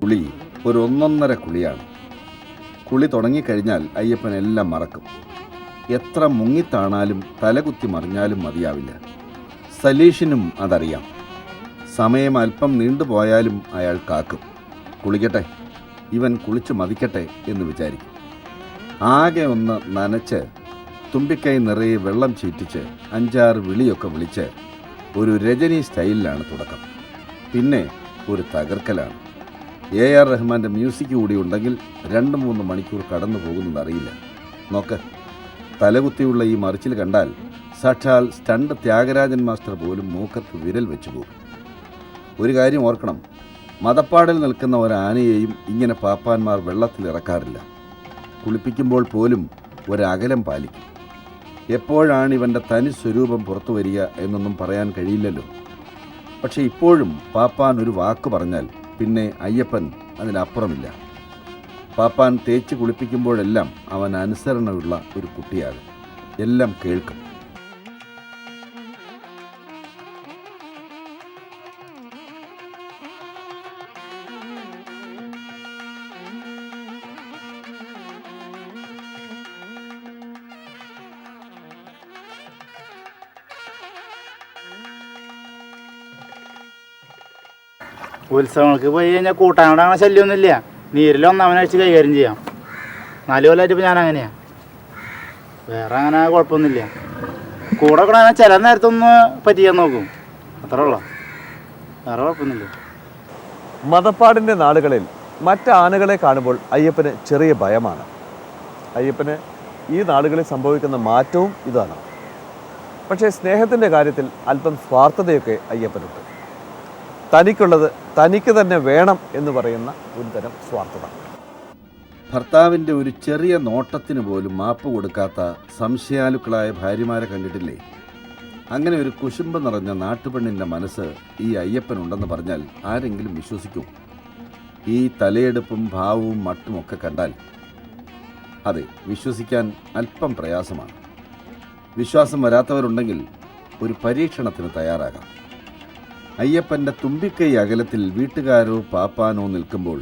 കുളി ഒരു ഒന്നൊന്നര കുളിയാണ്. കുളി തുടങ്ങിക്കഴിഞ്ഞാൽ അയ്യപ്പൻ എല്ലാം മറക്കും. എത്ര മുങ്ങിത്താണാലും തലകുത്തി മറിഞ്ഞാലും മതിയാവില്ല. സലീഷിനും അതറിയാം. സമയം അല്പം നീണ്ടുപോയാലും അയാൾ കാക്കും. കുളിക്കട്ടെ, ഇവൻ കുളിച്ച് മതിക്കട്ടെ എന്ന് വിചാരിക്കും. ആകെ ഒന്ന് നനച്ച് തുമ്പിക്കൈ നിറയെ വെള്ളം ചീറ്റിച്ച് 5-6 വിളിയൊക്കെ വിളിച്ച് ഒരു രജനി സ്റ്റൈലിലാണ് തുടക്കം. പിന്നെ ഒരു തകർക്കലാണ്. AR റഹ്മാൻ്റെ മ്യൂസിക് കൂടി ഉണ്ടെങ്കിൽ 2-3 മണിക്കൂർ കടന്നു പോകുന്നതറിയില്ല. നോക്ക്, തലകുത്തിയുള്ള ഈ മറിച്ചിൽ കണ്ടാൽ സാക്ഷാൽ സ്റ്റണ്ട് ത്യാഗരാജൻ മാസ്റ്റർ പോലും മൂക്കത്ത് വിരൽ വെച്ചു പോകും. ഒരു കാര്യം ഓർക്കണം, മതപ്പാടിൽ നിൽക്കുന്ന ഒരാനയെയും ഇങ്ങനെ പാപ്പാന്മാർ വെള്ളത്തിലിറക്കാറില്ല. കുളിപ്പിക്കുമ്പോൾ പോലും ഒരകലം പാലിക്കും. എപ്പോഴാണ് ഇവൻ്റെ തനി സ്വരൂപം പുറത്തു വരിക എന്നൊന്നും പറയാൻ കഴിയില്ലല്ലോ. പക്ഷെ ഇപ്പോഴും പാപ്പാൻ ഒരു വാക്ക് പറഞ്ഞാൽ പിന്നെ അയ്യപ്പൻ അതിനപ്പുറമില്ല. പാപ്പാൻ തേച്ച് കുളിപ്പിക്കുമ്പോഴെല്ലാം അവൻ അനുസരണയുള്ള ഒരു കുട്ടിയാകും. എല്ലാം കേൾക്കും. ഉത്സവങ്ങൾക്ക് പോയി കഴിഞ്ഞാൽ കൂട്ടാനോട് അങ്ങനെ ശല്യമൊന്നുമില്ല. നീരിൽ ഒന്നാമനാഴ്ച കൈകാര്യം ചെയ്യാം. 4 കൊല്ലമായിട്ട് ഇപ്പോൾ ഞാൻ അങ്ങനെയാണ്. വേറെ അങ്ങനെ കുഴപ്പമൊന്നുമില്ല. കൂടെ കൂടെ ചില നേരത്തൊന്ന് പറ്റിയാൻ നോക്കും, അത്രേ ഉള്ളൂ. വേറെ കുഴപ്പമൊന്നുമില്ല. മതപ്പാടിൻ്റെ നാടുകളിൽ മറ്റ് ആനകളെ കാണുമ്പോൾ അയ്യപ്പന് ചെറിയ ഭയമാണ്. അയ്യപ്പന് ഈ നാടുകളിൽ സംഭവിക്കുന്ന മാറ്റവും ഇതാണ്. പക്ഷേ സ്നേഹത്തിൻ്റെ കാര്യത്തിൽ അല്പം സ്വാർത്ഥതയൊക്കെ അയ്യപ്പനുണ്ട്. തനിക്കുള്ളത് തനിക്ക് തന്നെ വേണം എന്ന് പറയുന്ന ഒരു തരം സ്വാർത്ഥത. ഭർത്താവിൻ്റെ ഒരു ചെറിയ നോട്ടത്തിന് പോലും മാപ്പ് കൊടുക്കാത്ത സംശയാലുക്കളായ ഭാര്യമാരെ കണ്ടിട്ടില്ലേ? അങ്ങനെ ഒരു കുശുമ്പ് നിറഞ്ഞ നാട്ടുപെണ്ണിൻ്റെ മനസ്സ് ഈ അയ്യപ്പനുണ്ടെന്ന് പറഞ്ഞാൽ ആരെങ്കിലും വിശ്വസിക്കും? ഈ തലയെടുപ്പും ഭാവവും മട്ടുമൊക്കെ കണ്ടാൽ അതെ, വിശ്വസിക്കാൻ അല്പം പ്രയാസമാണ്. വിശ്വാസം വരാത്തവരുണ്ടെങ്കിൽ ഒരു പരീക്ഷണത്തിന് തയ്യാറാകാം. അയ്യപ്പൻ്റെ തുമ്പിക്കൈ അകലത്തിൽ വീട്ടുകാരോ പാപ്പാനോ നിൽക്കുമ്പോൾ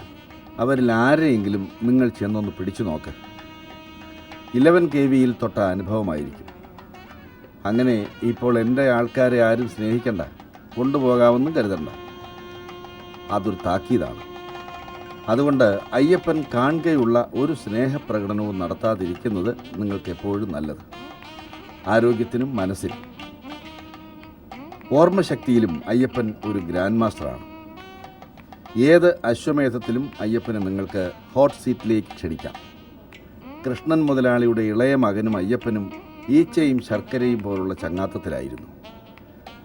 അവരിൽ ആരെയെങ്കിലും നിങ്ങൾ ചെന്നൊന്ന് പിടിച്ചു നോക്ക്. 11 KVയിൽ തൊട്ട അനുഭവമായിരിക്കും. അങ്ങനെ ഇപ്പോൾ എൻ്റെ ആൾക്കാരെ ആരും സ്നേഹിക്കണ്ട, കൊണ്ടുപോകാമെന്നും കരുതണ്ട. അതൊരു താക്കീതാണ്. അതുകൊണ്ട് അയ്യപ്പൻ കാണുകയുള്ള ഒരു സ്നേഹപ്രകടനവും നടത്താതിരിക്കുന്നത് നിങ്ങൾക്കെപ്പോഴും നല്ലത്. ആരോഗ്യത്തിനും മനസ്സിനും. ഓർമ്മശക്തിയിലും അയ്യപ്പൻ ഒരു ഗ്രാൻഡ് മാസ്റ്ററാണ്. ഏത് അശ്വമേധത്തിലും അയ്യപ്പനെ നിങ്ങൾക്ക് ഹോട്ട് സീറ്റിലേക്ക് ക്ഷണിക്കാം. കൃഷ്ണൻ മുതലാളിയുടെ ഇളയ മകനും അയ്യപ്പനും ഈച്ചയും ശർക്കരയും പോലുള്ള ചങ്ങാത്തത്തിലായിരുന്നു.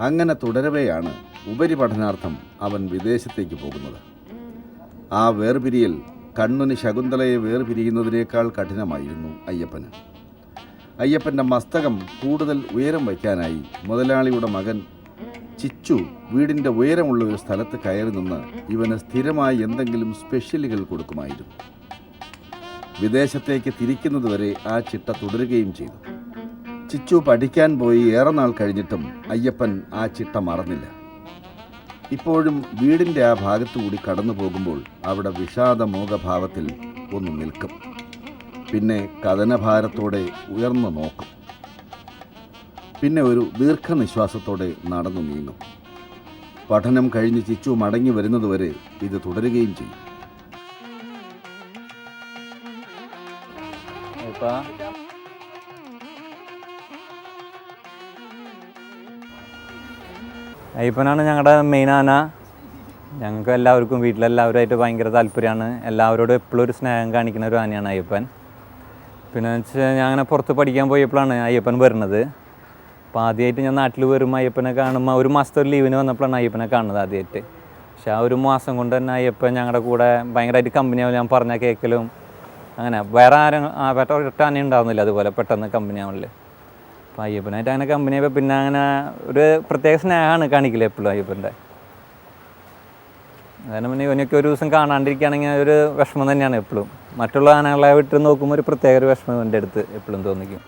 അങ്ങനെ തുടരവെയാണ് ഉപരിപഠനാർത്ഥം അവൻ വിദേശത്തേക്ക് പോകുന്നത്. ആ വേർപിരിയൽ കണ്ണുന് ശകുന്തളയെ വേർപിരിയുന്നതിനേക്കാൾ കഠിനമായിരുന്നു അയ്യപ്പന്. അയ്യപ്പൻ്റെ മസ്തകം കൂടുതൽ ഉയരം വയ്ക്കാനായി മുതലാളിയുടെ മകൻ ചിച്ചു വീടിൻ്റെ ഉയരമുള്ള ഒരു സ്ഥലത്ത് കയറി നിന്ന് ഇവന് സ്ഥിരമായി എന്തെങ്കിലും സ്പെഷ്യലുകൾ കൊടുക്കുമായിരുന്നു. വിദേശത്തേക്ക് തിരിക്കുന്നതുവരെ ആ ചിട്ട തുടരുകയും ചെയ്തു. ചിച്ചു പഠിക്കാൻ പോയി ഏറെ നാൾ കഴിഞ്ഞിട്ടും അയ്യപ്പൻ ആ ചിട്ട മറന്നില്ല. ഇപ്പോഴും വീടിൻ്റെ ആ ഭാഗത്തുകൂടി കടന്നു പോകുമ്പോൾ അവിടെ വിഷാദമോഹഭാവത്തിൽ ഒന്ന് നിൽക്കും. പിന്നെ കഥനഭാരത്തോടെ ഉയർന്നു നോക്കും. പിന്നെ ഒരു ദീർഘനിശ്വാസത്തോടെ നടന്നു നീങ്ങും. പഠനം കഴിഞ്ഞ് ചിച്ചു മടങ്ങി വരുന്നതുവരെ ഇത് തുടരുകയും ചെയ്യും. അയ്യപ്പനാണ് ഞങ്ങളുടെ മെയിൻ ആന. ഞങ്ങൾക്ക് എല്ലാവർക്കും വീട്ടിലെല്ലാവരുമായിട്ട് ഭയങ്കര താല്പര്യമാണ്. എല്ലാവരോടും എപ്പോഴും ഒരു സ്നേഹം കാണിക്കുന്ന ഒരു ആനയാണ് അയ്യപ്പൻ. പിന്നെ വെച്ചാൽ ഞാൻ അങ്ങനെ പുറത്ത് പഠിക്കാൻ പോയപ്പോഴാണ് അയ്യപ്പൻ വരുന്നത്. അപ്പോൾ ആദ്യമായിട്ട് ഞാൻ നാട്ടിൽ വരുമ്പോൾ അയ്യപ്പനെ കാണുമ്പോൾ 1 മാസത്തെ ഒരു ലീവിന് വന്നപ്പോഴാണ് അയ്യപ്പനെ കാണുന്നത് ആദ്യമായിട്ട്. പക്ഷേ ആ 1 മാസം കൊണ്ട് തന്നെ അയ്യപ്പൻ ഞങ്ങളുടെ കൂടെ ഭയങ്കരമായിട്ട് കമ്പനിയാവും. ഞാൻ പറഞ്ഞ കേൾക്കലും അങ്ങനെ വേറെ ഒരൊറ്റ ആന ഉണ്ടാവുന്നില്ല അതുപോലെ പെട്ടെന്ന് കമ്പനിയാവില്ല. അപ്പോൾ അയ്യപ്പനായിട്ട് അങ്ങനെ കമ്പനിയായപ്പോൾ പിന്നെ അങ്ങനെ ഒരു പ്രത്യേക സ്നേഹമാണ് കാണിക്കില്ല എപ്പോഴും അയ്യപ്പൻ്റെ. അതായത് പിന്നെ ഇവനൊക്കെ ഒരു ദിവസം കാണാണ്ടിരിക്കുകയാണെങ്കിൽ ഒരു വിഷമം തന്നെയാണ് എപ്പോഴും. മറ്റുള്ള ആനകളെ വിട്ട് നോക്കുമ്പോൾ ഒരു പ്രത്യേക ഒരു വിഷമം എൻ്റെ അടുത്ത് എപ്പോഴും തോന്നിക്കും.